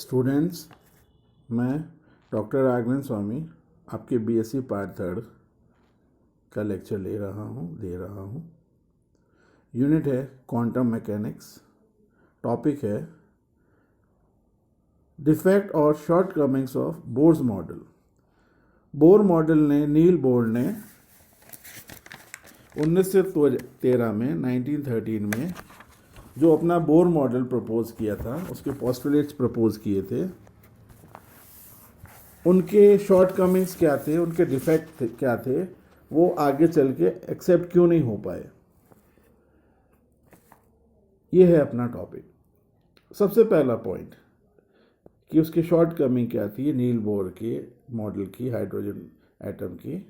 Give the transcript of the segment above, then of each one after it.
Students, मैं doctor Raghavendra स्वामी आपके BSc part third का लेक्चर दे रहा हूँ। यूनिट है क्वांटम मैकेनिक्स। टॉपिक है डिफेक्ट और shortcomings of Bohr's model. Bohr model ने नील बोर ने 1913 में 1913 में जो अपना बोर मॉडल प्रपोज किया था, उसके पोस्टुलेट्स प्रपोज किए थे। उनके शॉर्टकमिंग्स क्या थे, उनके डिफेक्ट क्या थे, वो आगे चल के एक्सेप्ट क्यों नहीं हो पाए, ये है अपना टॉपिक। सबसे पहला पॉइंट कि उसकी शॉर्टकमिंग क्या थी नील बोर के मॉडल की, हाइड्रोजन एटम की।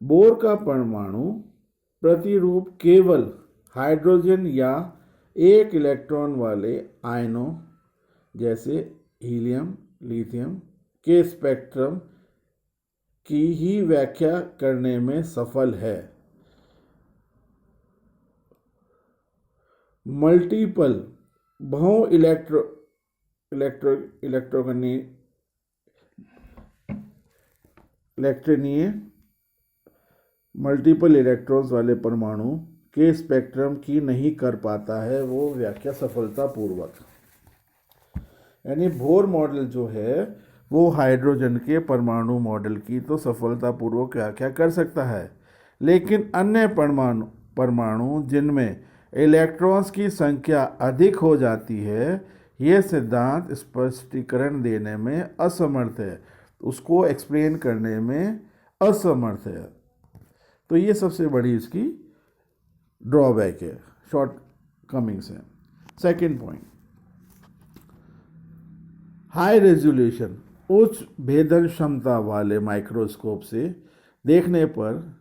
बोर का परमाणु प्रतिरूप केवल हाइड्रोजन या एक इलेक्ट्रॉन वाले आयनों जैसे हीलियम, लिथियम के स्पेक्ट्रम की ही व्याख्या करने में सफल है। मल्टीपल बहु इलेक्ट्रॉनीय मल्टीपल इलेक्ट्रॉन्स वाले परमाणु के स्पेक्ट्रम की नहीं कर पाता है वो व्याख्या सफलतापूर्वक। यानी बोर मॉडल जो है वो हाइड्रोजन के परमाणु मॉडल की तो सफलतापूर्वक व्याख्या कर सकता है, लेकिन अन्य परमाणु जिनमें इलेक्ट्रॉन्स की संख्या अधिक हो जाती है, यह सिद्धांत स्पष्टीकरण देने में असमर्थ है, उसको एक्सप्लेन करने में असमर्थ है। तो ये सबसे बड़ी इसकी ड्रॉबैक है, शॉर्ट कमिंग्स है। सेकेंड पॉइंट, हाई रेजोल्यूशन उच्च भेदन क्षमता वाले माइक्रोस्कोप से देखने पर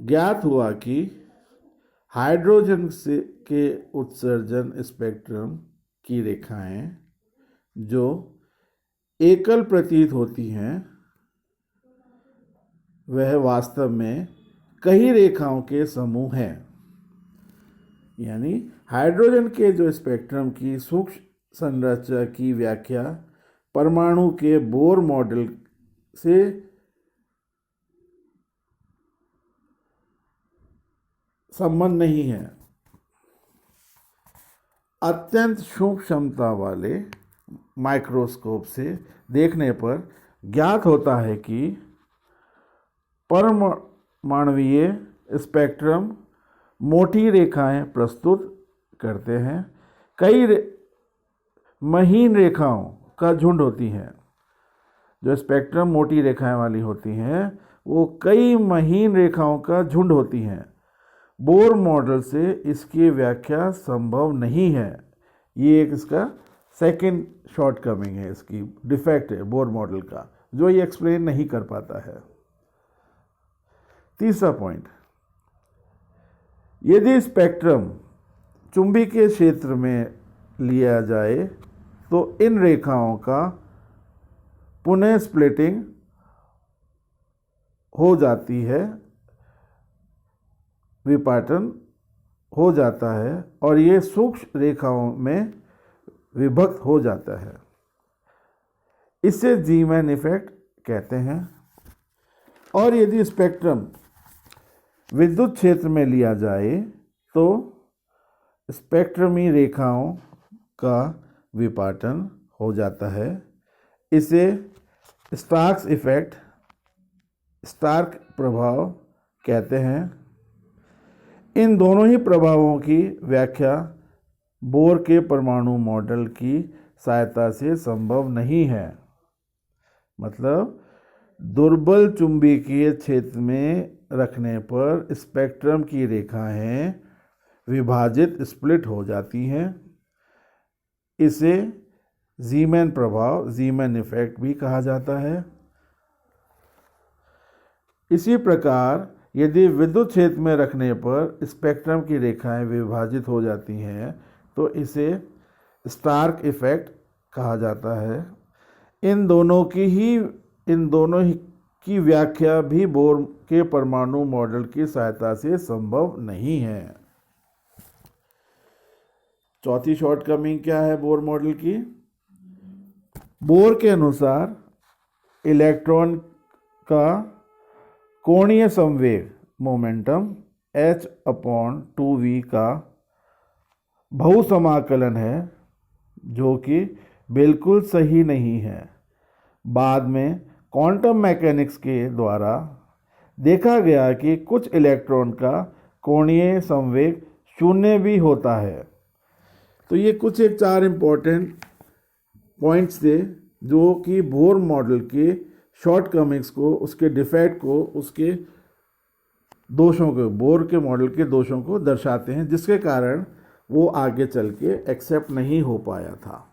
ज्ञात हुआ कि हाइड्रोजन के उत्सर्जन स्पेक्ट्रम की रेखाएं जो एकल प्रतीत होती हैं वह वास्तव में कई रेखाओं के समूह हैं। यानी हाइड्रोजन के जो स्पेक्ट्रम की सूक्ष्म संरचना की व्याख्या परमाणु के बोर मॉडल से संबंध नहीं है। अत्यंत सूक्ष्म क्षमता वाले माइक्रोस्कोप से देखने पर ज्ञात होता है कि परमाणुवीय स्पेक्ट्रम मोटी रेखाएं प्रस्तुत करते हैं, कई महीन रेखाओं का झुंड होती हैं। जो स्पेक्ट्रम मोटी रेखाएं वाली होती हैं वो कई महीन रेखाओं का झुंड होती हैं। बोर मॉडल से इसकी व्याख्या संभव नहीं है। ये एक इसका सेकंड शॉर्टकमिंग है, इसकी डिफेक्ट है बोर मॉडल का, जो ये एक्सप्लेन नहीं कर पाता है। तीसरा पॉइंट, यदि स्पेक्ट्रम चुंबकीय क्षेत्र में लिया जाए तो इन रेखाओं का पुनः स्प्लिटिंग हो जाती है, विपाटन हो जाता है और ये सूक्ष्म रेखाओं में विभक्त हो जाता है। इसे जीमैन इफेक्ट कहते हैं। और यदि स्पेक्ट्रम विद्युत क्षेत्र में लिया जाए तो स्पेक्ट्रमी रेखाओं का विपाटन हो जाता है। इसे स्टार्क इफेक्ट, स्टार्क प्रभाव कहते हैं। इन दोनों ही प्रभावों की व्याख्या बोर के परमाणु मॉडल की सहायता से संभव नहीं है। मतलब दुर्बल चुंबकीय क्षेत्र में रखने पर स्पेक्ट्रम की रेखाएं विभाजित, स्प्लिट हो जाती हैं। इसे जीमैन प्रभाव, जीमैन इफेक्ट भी कहा जाता है। इसी प्रकार यदि विद्युत क्षेत्र में रखने पर स्पेक्ट्रम की रेखाएं विभाजित हो जाती हैं तो इसे स्टार्क इफेक्ट कहा जाता है। इन दोनों की व्याख्या भी बोर के परमाणु मॉडल की सहायता से संभव नहीं है। चौथी शॉर्टकमिंग क्या है बोर मॉडल की? बोर के अनुसार इलेक्ट्रॉन का कोणीय संवेग मोमेंटम h/2v का बहुसमाकलन है, जो कि बिल्कुल सही नहीं है। बाद में क्वांटम मैकेनिक्स के द्वारा देखा गया कि कुछ इलेक्ट्रॉन का कोणीय संवेग शून्य भी होता है। तो ये कुछ एक 4 इम्पोर्टेंट पॉइंट्स थे जो कि बोर मॉडल के शॉर्टकमिंग्स को, उसके डिफेक्ट को, उसके दोषों को, बोर के मॉडल के दोषों को दर्शाते हैं, जिसके कारण वो आगे चल के एक्सेप्ट नहीं हो पाया था।